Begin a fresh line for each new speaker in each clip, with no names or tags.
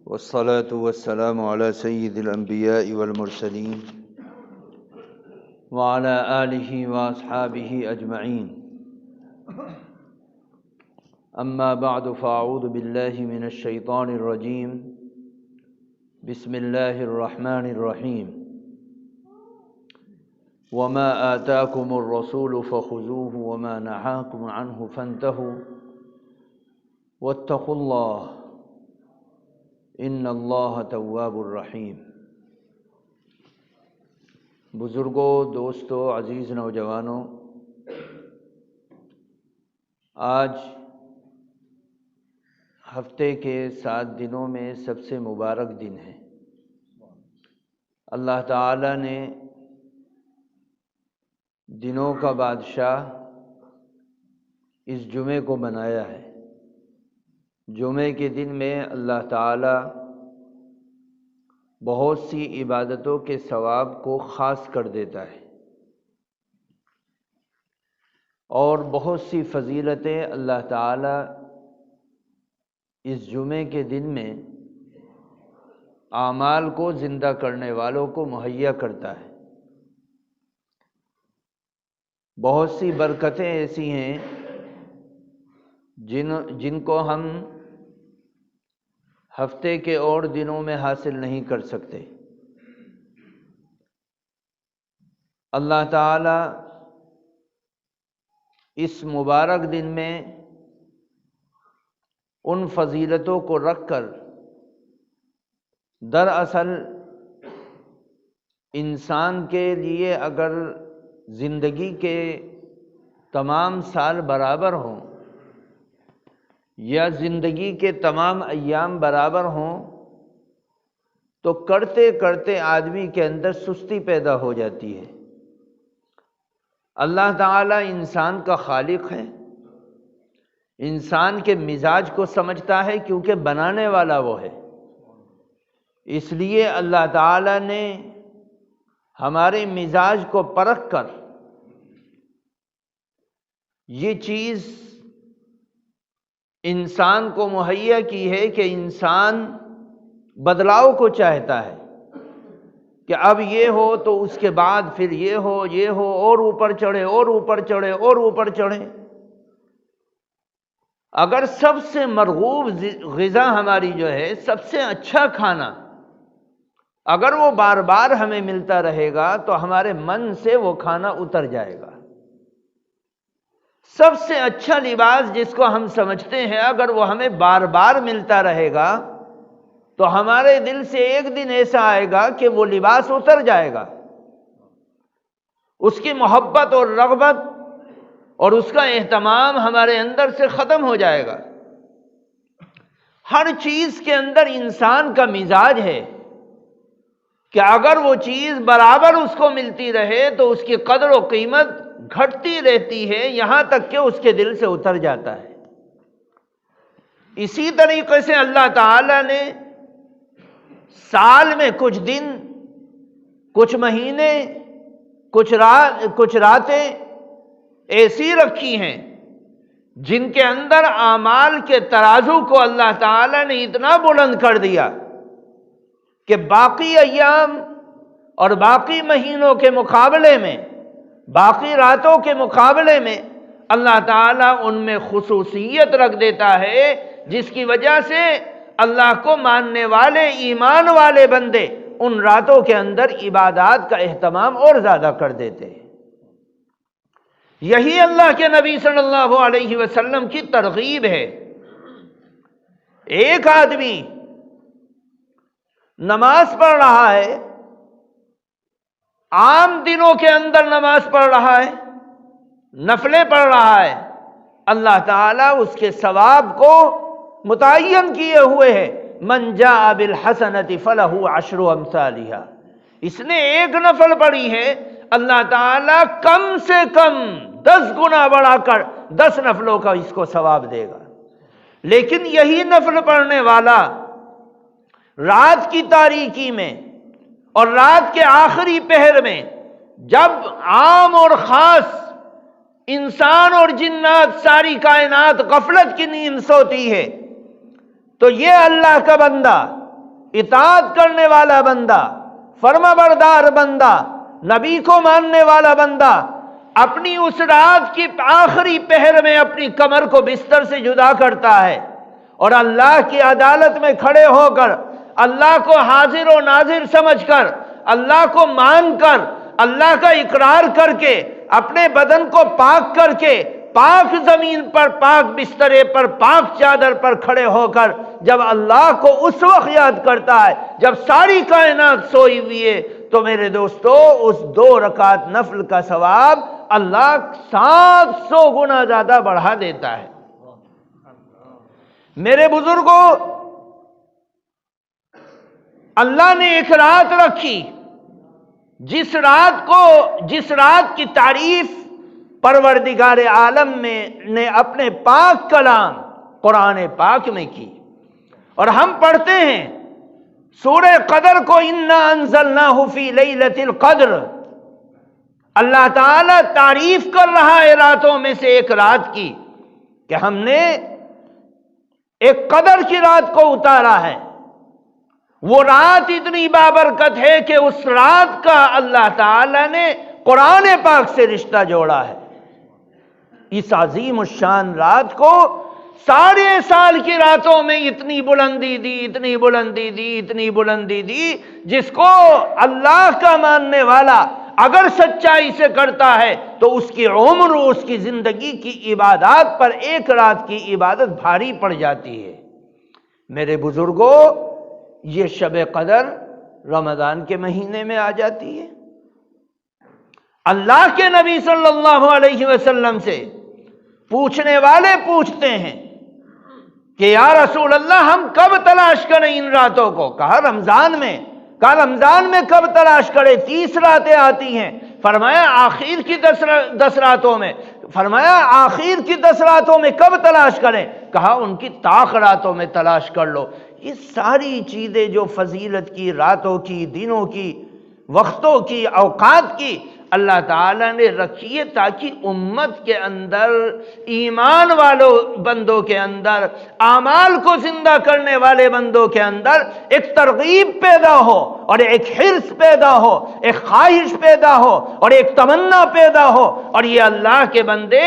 والصلاة والسلام على سيد الأنبياء والمرسلين وعلى آله وأصحابه أجمعين. أما بعد فأعوذ بالله من الشيطان الرجيم. بسم الله الرحمن الرحيم. وما آتاكم الرسول فخذوه وما نهاكم عنه فانتهوا واتقوا الله ان اللہ تواب الرحیم. بزرگوں، دوستوں، عزیز نوجوانوں، آج ہفتے کے 7 دنوں میں سب سے مبارک دن ہے. اللہ تعالی نے دنوں کا بادشاہ اس جمعے کو بنایا ہے. جمعے کے دن میں اللہ تعالی بہت سی عبادتوں کے ثواب کو خاص کر دیتا ہے اور بہت سی فضیلتیں اللہ تعالی اس جمعے کے دن میں اعمال کو زندہ کرنے والوں کو مہیا کرتا ہے. بہت سی برکتیں ایسی ہیں جن کو ہم ہفتے کے اور دنوں میں حاصل نہیں کر سکتے. اللہ تعالی اس مبارک دن میں ان فضیلتوں کو رکھ کر دراصل انسان کے لیے اگر زندگی کے تمام سال برابر ہوں یا زندگی کے تمام ایام برابر ہوں تو کرتے کرتے آدمی کے اندر سستی پیدا ہو جاتی ہے. اللہ تعالی انسان کا خالق ہے، انسان کے مزاج کو سمجھتا ہے کیونکہ بنانے والا وہ ہے. اس لیے اللہ تعالی نے ہمارے مزاج کو پرکھ کر یہ چیز انسان کو مہیا کی ہے کہ انسان بدلاؤ کو چاہتا ہے کہ اب یہ ہو تو اس کے بعد پھر یہ ہو اور اوپر چڑھے اور اوپر چڑھے اور اوپر چڑھے. اگر سب سے مرغوب غذا ہماری جو ہے، سب سے اچھا کھانا اگر وہ بار بار ہمیں ملتا رہے گا تو ہمارے من سے وہ کھانا اتر جائے گا. سب سے اچھا لباس جس کو ہم سمجھتے ہیں اگر وہ ہمیں بار بار ملتا رہے گا تو ہمارے دل سے ایک دن ایسا آئے گا کہ وہ لباس اتر جائے گا. اس کی محبت اور رغبت اور اس کا اہتمام ہمارے اندر سے ختم ہو جائے گا. ہر چیز کے اندر انسان کا مزاج ہے کہ اگر وہ چیز برابر اس کو ملتی رہے تو اس کی قدر و قیمت گھٹتی رہتی ہے یہاں تک کہ اس کے دل سے اتر جاتا ہے. اسی طریقے سے اللہ تعالی نے سال میں کچھ دن، کچھ مہینے، کچھ راتیں ایسی رکھی ہیں جن کے اندر اعمال کے ترازو کو اللہ تعالی نے اتنا بلند کر دیا کہ باقی ایام اور باقی مہینوں کے مقابلے میں، باقی راتوں کے مقابلے میں اللہ تعالیٰ ان میں خصوصیت رکھ دیتا ہے جس کی وجہ سے اللہ کو ماننے والے، ایمان والے بندے ان راتوں کے اندر عبادات کا اہتمام اور زیادہ کر دیتے ہیں. یہی اللہ کے نبی صلی اللہ علیہ وسلم کی ترغیب ہے. ایک آدمی نماز پڑھ رہا ہے، عام دنوں کے اندر نماز پڑھ رہا ہے، نفلیں پڑھ رہا ہے، اللہ تعالیٰ اس کے ثواب کو متعین کیے ہوئے ہے. من جاء بالحسنۃ فلہ عشر امثالھا. اس نے ایک نفل پڑھی ہے، اللہ تعالیٰ کم سے کم 10 گنا بڑھا کر 10 نفلوں کا اس کو ثواب دے گا. لیکن یہی نفل پڑھنے والا رات کی تاریکی میں اور رات کے آخری پہر میں جب عام اور خاص انسان اور جنات ساری کائنات غفلت کی نیند سوتی ہے تو یہ اللہ کا بندہ اطاعت کرنے والا بندہ، فرما بردار بندہ، نبی کو ماننے والا بندہ اپنی اس رات کی آخری پہر میں اپنی کمر کو بستر سے جدا کرتا ہے اور اللہ کی عدالت میں کھڑے ہو کر اللہ کو حاضر و ناظر سمجھ کر، اللہ کو مان کر، اللہ کا اقرار کر کے، اپنے بدن کو پاک کر کے، پاک زمین پر، پاک بسترے پر، پاک چادر پر کھڑے ہو کر جب اللہ کو اس وقت یاد کرتا ہے جب ساری کائنات سوئی ہوئی ہے، تو میرے دوستو اس 2 رکعت نفل کا ثواب اللہ 700 گنا زیادہ بڑھا دیتا ہے۔ میرے بزرگوں، اللہ نے ایک رات رکھی جس رات کی تعریف پروردگار عالم نے اپنے پاک کلام قرآن پاک میں کی، اور ہم پڑھتے ہیں سورہ قدر کو، انا انزلناہ فی لیلۃ القدر۔ اللہ تعالیٰ تعریف کر رہا ہے راتوں میں سے ایک رات کی کہ ہم نے ایک قدر کی رات کو اتارا ہے۔ وہ رات اتنی بابرکت ہے کہ اس رات کا اللہ تعالیٰ نے قرآن پاک سے رشتہ جوڑا ہے۔ اس عظیم الشان رات کو سارے سال کی راتوں میں اتنی بلندی دی، اتنی بلندی دی، اتنی بلندی دی، جس کو اللہ کا ماننے والا اگر سچائی سے کرتا ہے تو اس کی عمر، اس کی زندگی کی عبادات پر ایک رات کی عبادت بھاری پڑ جاتی ہے۔ میرے بزرگوں، یہ شب قدر رمضان کے مہینے میں آ جاتی ہے۔ اللہ کے نبی صلی اللہ علیہ وسلم سے پوچھنے والے پوچھتے ہیں کہ یا رسول اللہ، ہم کب تلاش کریں ان راتوں کو؟ کہا رمضان میں۔ کہا رمضان میں کب تلاش کریں؟ 30 راتیں آتی ہیں۔ فرمایا آخر کی 10 راتوں میں۔ فرمایا آخر کی 10 راتوں میں کب تلاش کریں؟ کہا ان کی طاق راتوں میں تلاش کر لو۔ یہ ساری چیزیں جو فضیلت کی، راتوں کی، دنوں کی، وقتوں کی، اوقات کی اللہ تعالیٰ نے رکھی ہے تاکہ امت کے اندر، ایمان والوں بندوں کے اندر، اعمال کو زندہ کرنے والے بندوں کے اندر ایک ترغیب پیدا ہو، اور ایک حرص پیدا ہو، ایک خواہش پیدا ہو، اور ایک تمنا پیدا ہو، اور یہ اللہ کے بندے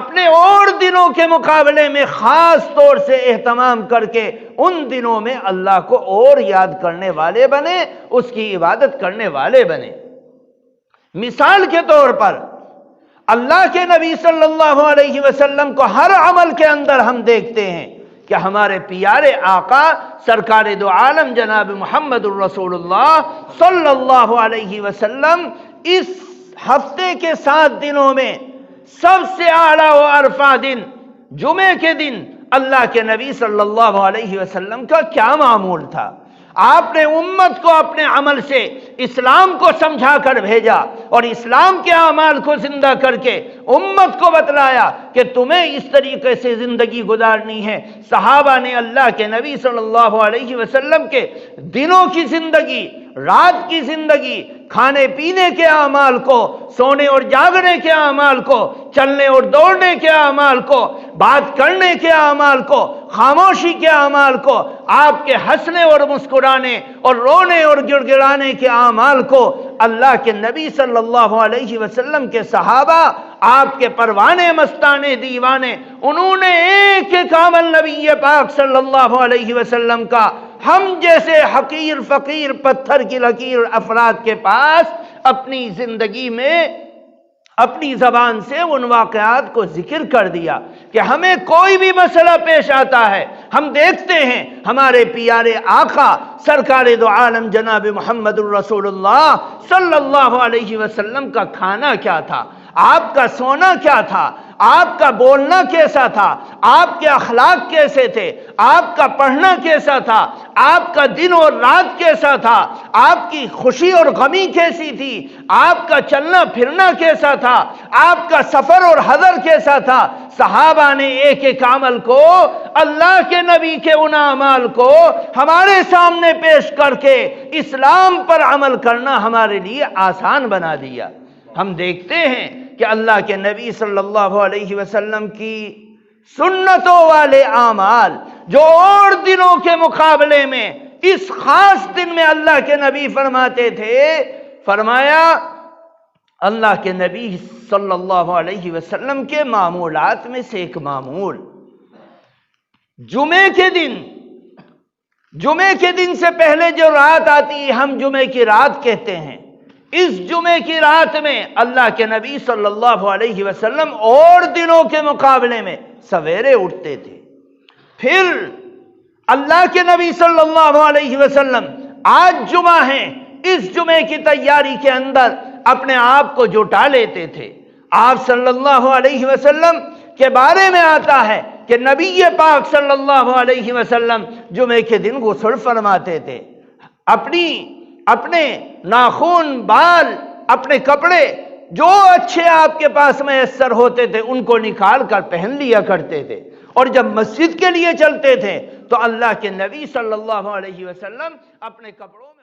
اپنے اور دنوں کے مقابلے میں خاص طور سے اہتمام کر کے ان دنوں میں اللہ کو اور یاد کرنے والے بنے، اس کی عبادت کرنے والے بنے۔ مثال کے طور پر اللہ کے نبی صلی اللہ علیہ وسلم کو ہر عمل کے اندر ہم دیکھتے ہیں کہ ہمارے پیارے آقا سرکار دو عالم جناب محمد الرسول اللہ صلی اللہ علیہ وسلم اس ہفتے کے 7 دنوں میں سب سے اعلیٰ و ارفع دن جمعے کے دن اللہ کے نبی صلی اللہ علیہ وسلم کا کیا معمول تھا؟ آپ نے امت کو اپنے عمل سے اسلام کو سمجھا کر بھیجا، اور اسلام کے اعمال کو زندہ کر کے امت کو بتلایا کہ تمہیں اس طریقے سے زندگی گزارنی ہے۔ صحابہ نے اللہ کے نبی صلی اللہ علیہ وسلم کے دنوں کی زندگی، رات کی زندگی، کھانے پینے کے اعمال کو، سونے اور جاگنے کے اعمال کو، چلنے اور دوڑنے کے اعمال کو، بات کرنے کے اعمال کو، خاموشی کے اعمال کو، آپ کے ہنسنے اور مسکرانے اور رونے اور گڑ گڑانے کے اعمال کو، اللہ کے نبی صلی اللہ علیہ وسلم کے صحابہ، آپ کے پروانے مستانے دیوانے، انہوں نے ایک ایک عمل نبی پاک صلی اللہ علیہ وسلم کا ہم جیسے حقیر فقیر پتھر کی لکیر افراد کے پاس اپنی زندگی میں اپنی زبان سے ان واقعات کو ذکر کر دیا کہ ہمیں کوئی بھی مسئلہ پیش آتا ہے، ہم دیکھتے ہیں ہمارے پیارے آقا سرکار دو عالم جناب محمد الرسول اللہ صلی اللہ علیہ وسلم کا کھانا کیا تھا، آپ کا سونا کیا تھا، آپ کا بولنا کیسا تھا، آپ کے اخلاق کیسے تھے، آپ کا پڑھنا کیسا تھا، آپ کا دن اور رات کیسا تھا، آپ کی خوشی اور غمی کیسی تھی، آپ کا چلنا پھرنا کیسا تھا، آپ کا سفر اور حضر کیسا تھا۔ صحابہ نے ایک ایک عمل کو، اللہ کے نبی کے ان اعمال کو ہمارے سامنے پیش کر کے اسلام پر عمل کرنا ہمارے لیے آسان بنا دیا۔ ہم دیکھتے ہیں کہ اللہ کے نبی صلی اللہ علیہ وسلم کی سنتوں والے اعمال جو اور دنوں کے مقابلے میں اس خاص دن میں اللہ کے نبی فرماتے تھے، فرمایا اللہ کے نبی صلی اللہ علیہ وسلم کے معمولات میں سے ایک معمول، جمعے کے دن سے پہلے جو رات آتی ہے ہم جمعے کی رات کہتے ہیں، اس جمعے کی رات میں اللہ کے نبی صلی اللہ علیہ وسلم اور دنوں کے مقابلے میں سویرے اٹھتے تھے۔ پھر اللہ کے نبی صلی اللہ علیہ وسلم آج جمعہ ہے، اس جمعے کی تیاری کے اندر اپنے آپ کو جٹا لیتے تھے۔ آپ صلی اللہ علیہ وسلم کے بارے میں آتا ہے کہ نبی پاک صلی اللہ علیہ وسلم جمعے کے دن غسل فرماتے تھے، اپنے ناخن، بال، اپنے کپڑے جو اچھے آپ کے پاس میسر ہوتے تھے ان کو نکال کر پہن لیا کرتے تھے، اور جب مسجد کے لیے چلتے تھے تو اللہ کے نبی صلی اللہ علیہ وسلم اپنے کپڑوں میں